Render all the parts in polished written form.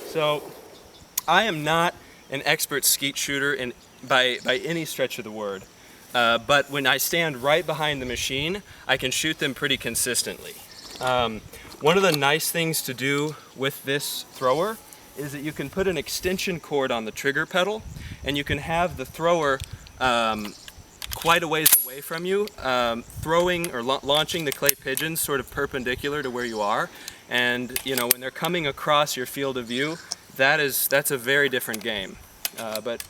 So I am not an expert skeet shooter by any stretch of the word, but when I stand right behind the machine, I can shoot them pretty consistently. One of the nice things to do with this thrower is that you can put an extension cord on the trigger pedal, and you can have the thrower quite a ways away from you, throwing or launching the clay pigeons sort of perpendicular to where you are. And you know, when they're coming across your field of view, that's a very different game. But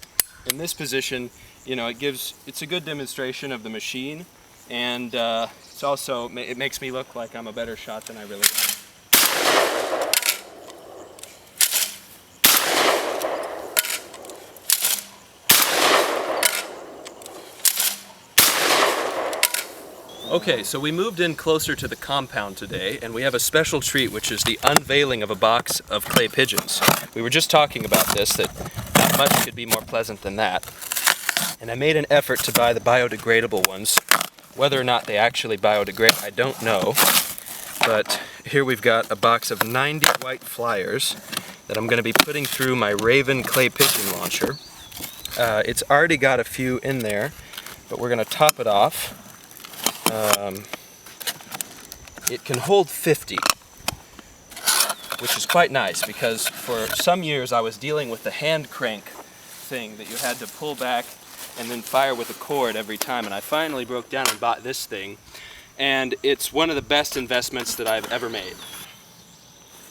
in this position, you know, it's a good demonstration of the machine, and it makes me look like I'm a better shot than I really am. Okay, so we moved in closer to the compound today, and we have a special treat, which is the unveiling of a box of clay pigeons. We were just talking about this, that not much could be more pleasant than that. And I made an effort to buy the biodegradable ones. Whether or not they actually biodegrade, I don't know. But here we've got a box of 90 white flyers that I'm going to be putting through my Raven clay pigeon launcher. It's already got a few in there, but we're going to top it off. It can hold 50, which is quite nice, because for some years I was dealing with the hand crank thing that you had to pull back and then fire with a cord every time, and I finally broke down and bought this thing, and it's one of the best investments that I've ever made.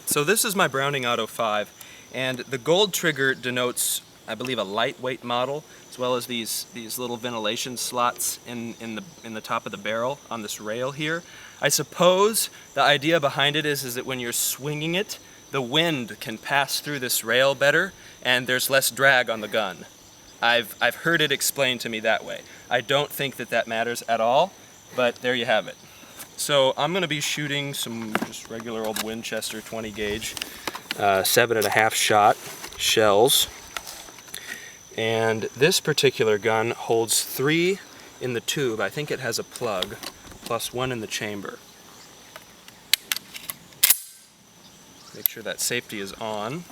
So this is my Browning Auto 5, and the gold trigger denotes, I believe, a lightweight model, as well as these little ventilation slots in the top of the barrel on this rail here. I suppose the idea behind it is that when you're swinging it, the wind can pass through this rail better, and there's less drag on the gun. I've heard it explained to me that way. I don't think that matters at all, but there you have it. So I'm going to be shooting some just regular old Winchester 20 gauge 7.5 shot shells. And this particular gun holds 3 in the tube. I think it has a plug, plus 1 in the chamber. Make sure that safety is on.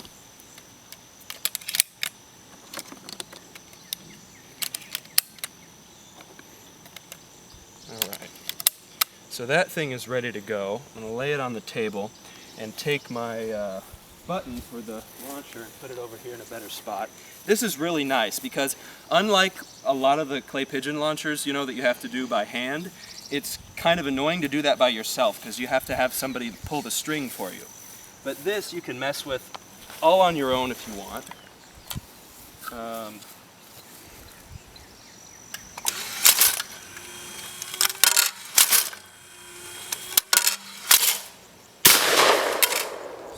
Alright, so that thing is ready to go. I'm going to lay it on the table and take my button for the launcher and put it over here in a better spot. This is really nice because unlike a lot of the clay pigeon launchers, you know, that you have to do by hand, it's kind of annoying to do that by yourself because you have to have somebody pull the string for you. But this you can mess with all on your own if you want.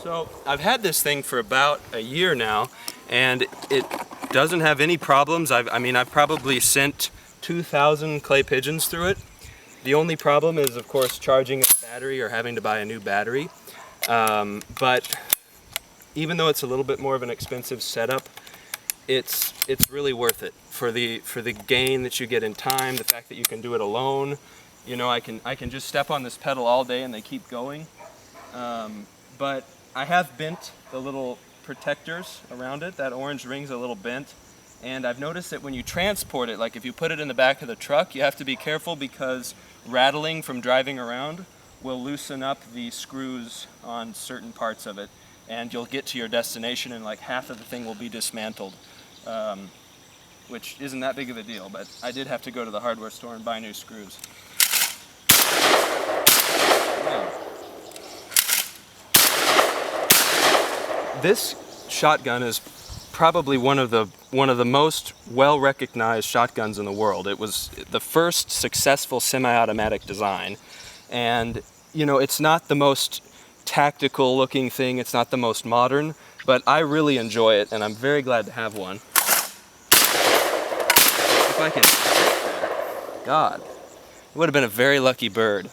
So I've had this thing for about a year now, and it doesn't have any problems. I've probably sent 2,000 clay pigeons through it. The only problem is, of course, charging its battery or having to buy a new battery. But even though it's a little bit more of an expensive setup, it's really worth it for the gain that you get in time, the fact that you can do it alone. You know, I can just step on this pedal all day and they keep going. But I have bent the little protectors around it. That orange ring's a little bent, and I've noticed that when you transport it, like if you put it in the back of the truck, you have to be careful because rattling from driving around will loosen up the screws on certain parts of it, and you'll get to your destination and like half of the thing will be dismantled, which isn't that big of a deal, but I did have to go to the hardware store and buy new screws. Yeah. This shotgun is probably one of the most well-recognized shotguns in the world. It was the first successful semi-automatic design, and you know, it's not the most tactical looking thing, it's not the most modern, but I really enjoy it and I'm very glad to have one. If I can, God, it would have been a very lucky bird.